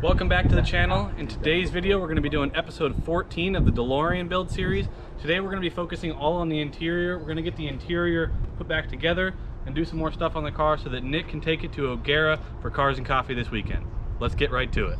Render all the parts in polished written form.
Welcome back to the channel. In today's video, we're going to be doing episode 14 of the Delorean build series. Today, we're going to be focusing all on the interior. We're going to get the interior put back together and do some more stuff on the car so that Nick can take it to O'Gara for Cars and Coffee this weekend. Let's get right to it.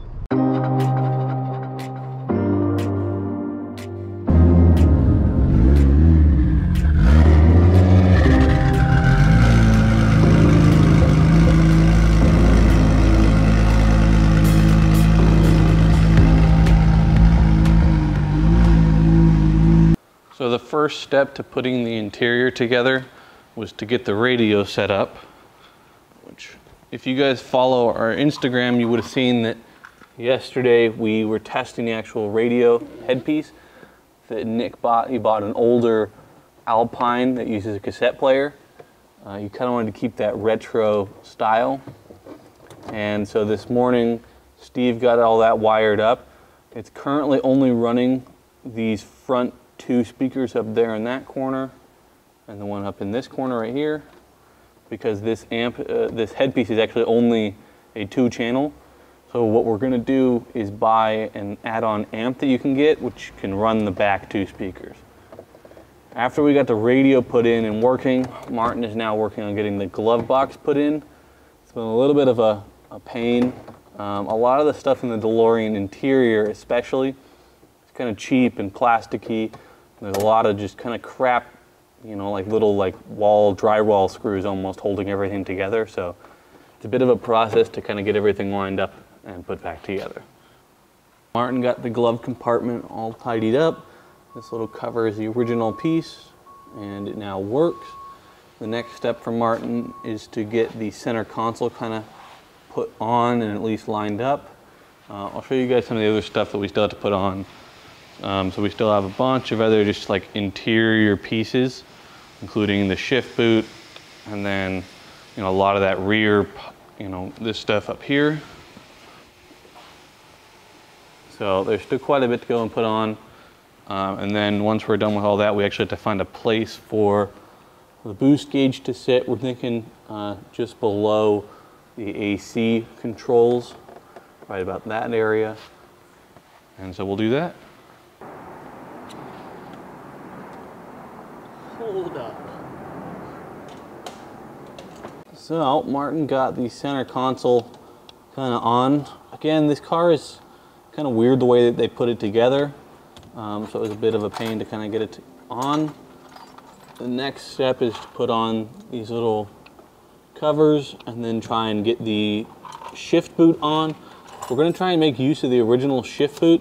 So the first step to putting the interior together was to get the radio set up, which if you guys follow our Instagram, you would have seen that yesterday we were testing the actual radio headpiece that Nick bought. He bought an older Alpine that uses a cassette player. You kind of wanted to keep that retro style. And so this morning, Steve got all that wired up. It's currently only running these front two speakers up there in that corner and the one up in this corner right here, because this this headpiece is actually only a 2-channel. So what we're going to do is buy an add-on amp that you can get, which can run the back 2 speakers. After we got the radio put in and working, Martin is now working on getting the glove box put in. It's been a little bit of a pain. A lot of the stuff in the DeLorean interior especially, it's kind of cheap and plasticky. There's a lot of just kind of crap, you know, like little drywall screws almost holding everything together. So it's a bit of a process to kind of get everything lined up and put back together. Martin got the glove compartment all tidied up. This little cover is the original piece and it now works. The next step for Martin is to get the center console kind of put on and at least lined up. I'll show you guys some of the other stuff that we still have to put on. So we still have a bunch of other just like interior pieces, including the shift boot, and then, you know, a lot of that rear, you know, this stuff up here. So there's still quite a bit to go and put on. And then once we're done with all that, we actually have to find a place for the boost gauge to sit. We're thinking just below the AC controls, right about that area. And so we'll do that. Hold up. So Martin got the center console kind of on. Again, this car is kind of weird the way that they put it together. So it was a bit of a pain to kind of get it on. The next step is to put on these little covers and then try and get the shift boot on. We're going to try and make use of the original shift boot.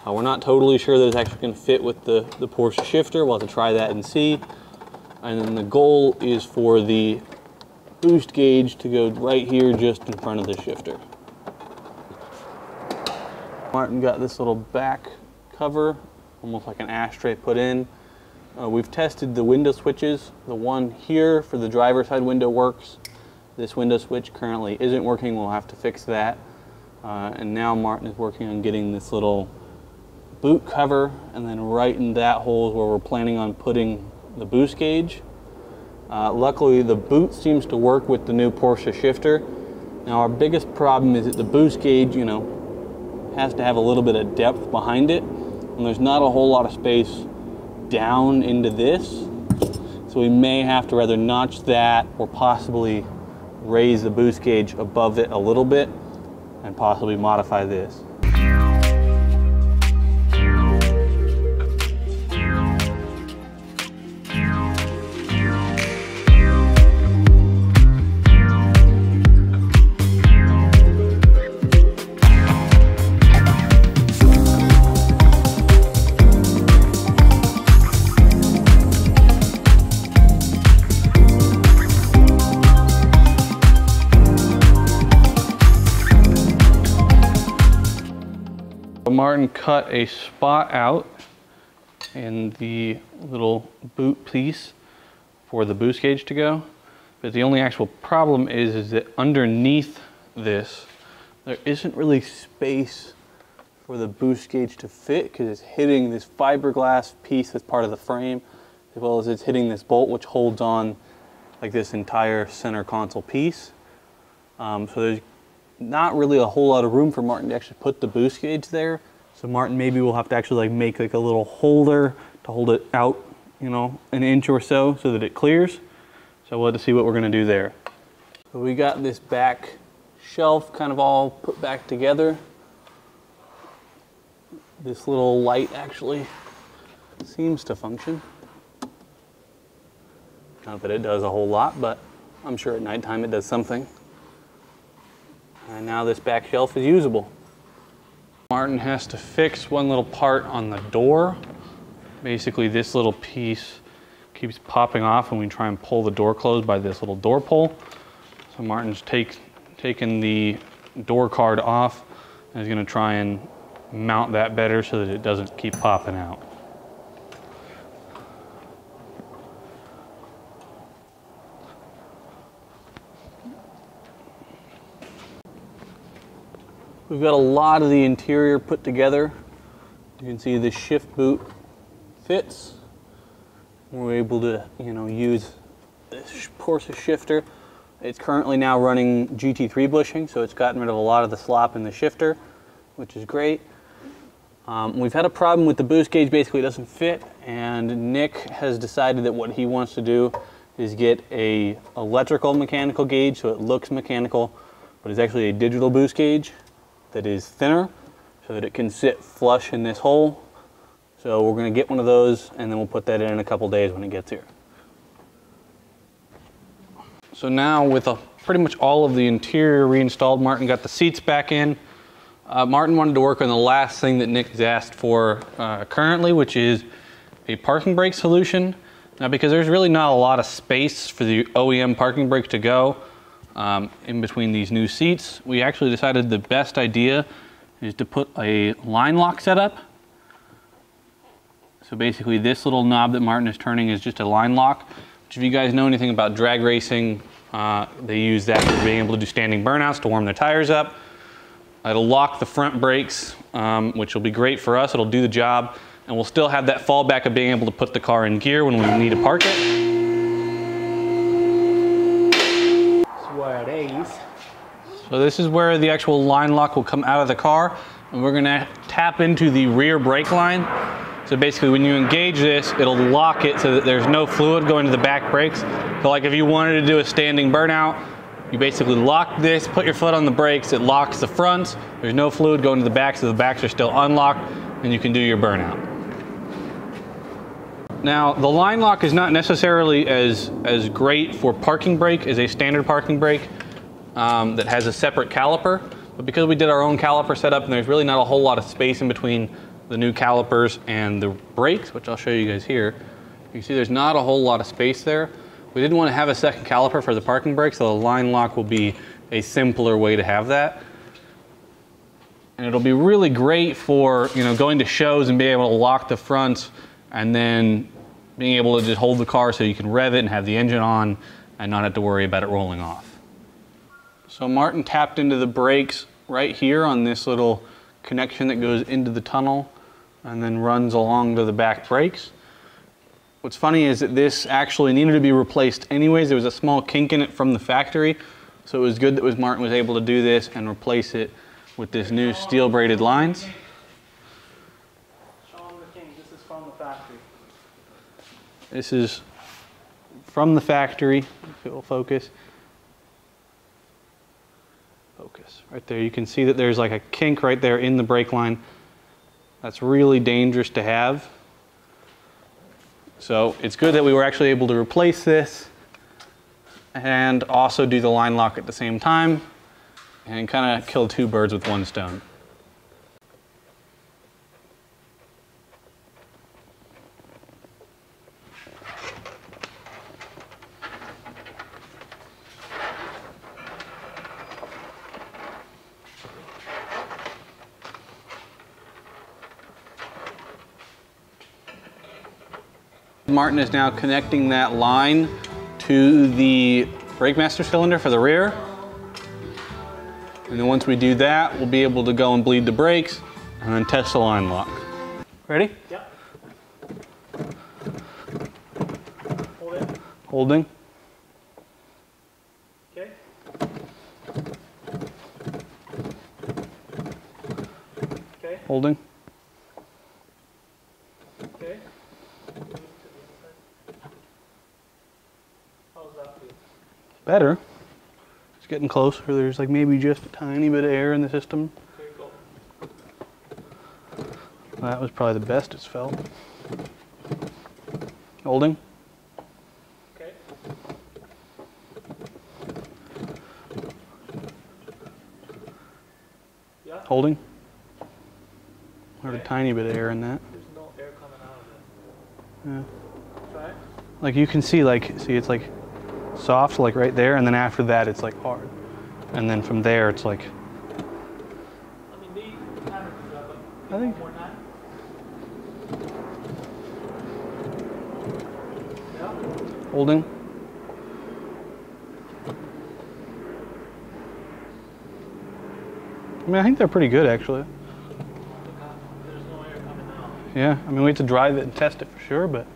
We're not totally sure that it's actually going to fit with the Porsche shifter. We'll have to try that and see. And then the goal is for the boost gauge to go right here just in front of the shifter. Martin got this little back cover, almost like an ashtray put in. We've tested the window switches. The one here for the driver's side window works. This window switch currently isn't working. We'll have to fix that. And now Martin is working on getting this little boot cover, and then right in that hole is where we're planning on putting the boost gauge. Luckily, the boot seems to work with the new Porsche shifter. Now, our biggest problem is that the boost gauge, you know, has to have a little bit of depth behind it, and there's not a whole lot of space down into this. So we may have to rather notch that or possibly raise the boost gauge above it a little bit and possibly modify this. Martin cut a spot out in the little boot piece for the boost gauge to go. But the only actual problem is that underneath this, there isn't really space for the boost gauge to fit because it's hitting this fiberglass piece that's part of the frame, as well as it's hitting this bolt which holds on like this entire center console piece. So there's not really a whole lot of room for Martin to actually put the boost gauge there. So Martin maybe will have to actually like make like a little holder to hold it out, you know, an inch or so that it clears. So we'll have to see what we're gonna do there. So we got this back shelf kind of all put back together. This little light actually seems to function. Not that it does a whole lot, but I'm sure at nighttime it does something. And now this back shelf is usable. Martin has to fix one little part on the door. Basically this little piece keeps popping off when we try and pull the door closed by this little door pull. So Martin's taken the door card off and is going to try and mount that better so that it doesn't keep popping out. We've got a lot of the interior put together. You can see the shift boot fits. We're able to, you know, use this Porsche shifter. It's currently now running GT3 bushing, so it's gotten rid of a lot of the slop in the shifter, which is great. We've had a problem with the boost gauge, basically it doesn't fit, and Nick has decided that what he wants to do is get a electrical mechanical gauge, so it looks mechanical, but it's actually a digital boost gauge that is thinner so that it can sit flush in this hole. So we're going to get one of those and then we'll put that in a couple days when it gets here. So now with pretty much all of the interior reinstalled, Martin got the seats back in. Martin wanted to work on the last thing that Nick has asked for currently, which is a parking brake solution. Now because there's really not a lot of space for the OEM parking brake to go, in between these new seats, we actually decided the best idea is to put a line lock setup. So basically this little knob that Martin is turning is just a line lock, which if you guys know anything about drag racing, they use that for being able to do standing burnouts to warm their tires up. It'll lock the front brakes, which will be great for us. It'll do the job, and we'll still have that fallback of being able to put the car in gear when we need to park it. So this is where the actual line lock will come out of the car, and we're gonna tap into the rear brake line. So basically when you engage this, it'll lock it so that there's no fluid going to the back brakes. So like if you wanted to do a standing burnout, you basically lock this, put your foot on the brakes, it locks the fronts, there's no fluid going to the back, so the backs are still unlocked, and you can do your burnout. Now, the line lock is not necessarily as great for parking brake as a standard parking brake that has a separate caliper, but because we did our own caliper setup and there's really not a whole lot of space in between the new calipers and the brakes, which I'll show you guys here, you can see there's not a whole lot of space there. We didn't want to have a second caliper for the parking brake, so the line lock will be a simpler way to have that. And it'll be really great for, you know, going to shows and being able to lock the fronts and then being able to just hold the car so you can rev it and have the engine on and not have to worry about it rolling off. So Martin tapped into the brakes right here on this little connection that goes into the tunnel and then runs along to the back brakes. What's funny is that this actually needed to be replaced anyways. There was a small kink in it from the factory, so it was good that Martin was able to do this and replace it with this new steel braided lines. Show them the kink. This is from the factory. This is from the factory, if it will focus. Focus, right there. You can see that there's like a kink right there in the brake line. That's really dangerous to have. So it's good that we were actually able to replace this and also do the line lock at the same time and kind of kill two birds with one stone. Martin is now connecting that line to the brake master cylinder for the rear. And then once we do that, we'll be able to go and bleed the brakes and then test the line lock. Ready? Yep. Hold it. Holding. Okay. Okay. Holding. Okay. Move to the inside. How's that feel? Better. It's getting closer. There's like maybe just a tiny bit of air in the system. Okay, go. That was probably the best it's felt. Holding. Okay. Yeah. Holding. There's Okay. a tiny bit of air in that. There's no air coming out of it. Yeah. Try it. Like you can see, it's like soft, like right there, and then after that it's like hard. And then from there it's like, I mean, the timer could drop up. I think- One more time. Yeah. holding. I mean, I think they're pretty good actually. There's no air coming out. Yeah, I mean, we have to drive it and test it for sure, but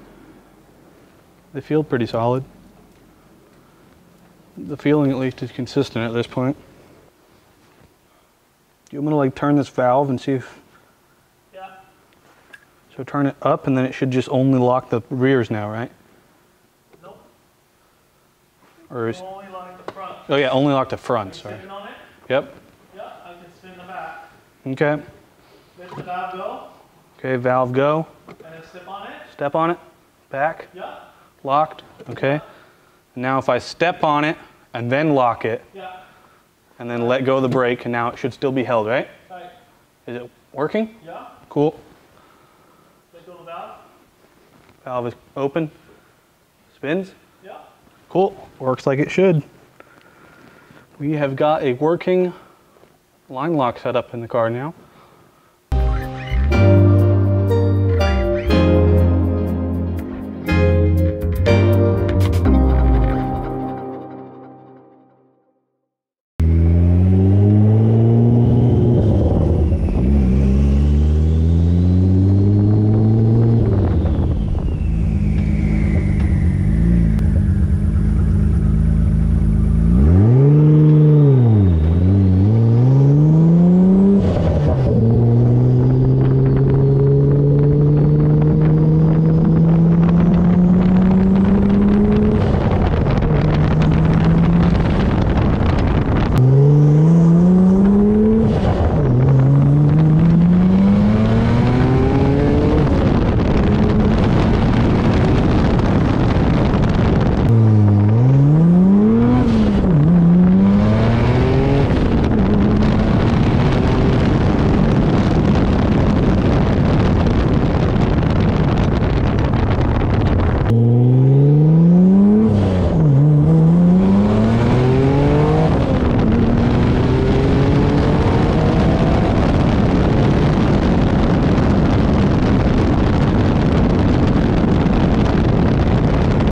they feel pretty solid. The feeling at least is consistent at this point. Do you want me to like turn this valve and see if, Yeah. so turn it up and then it should just only lock the rears now, right? Nope. Or is, Only like the front. oh yeah, only lock the front, Are you sorry. sitting on it? Yep, Yeah, I can spin the back. okay. Let the valve go, Okay, valve go, and then step on it. step on it, back, Yeah. locked, okay. Now if I step on it and then lock it Yeah. and then let go of the brake, and now it should still be held, right? Right. Is it working? Yeah. Cool. Let go of the valve. Valve is open, spins. Yeah. Cool, works like it should. We have got a working line lock set up in the car now.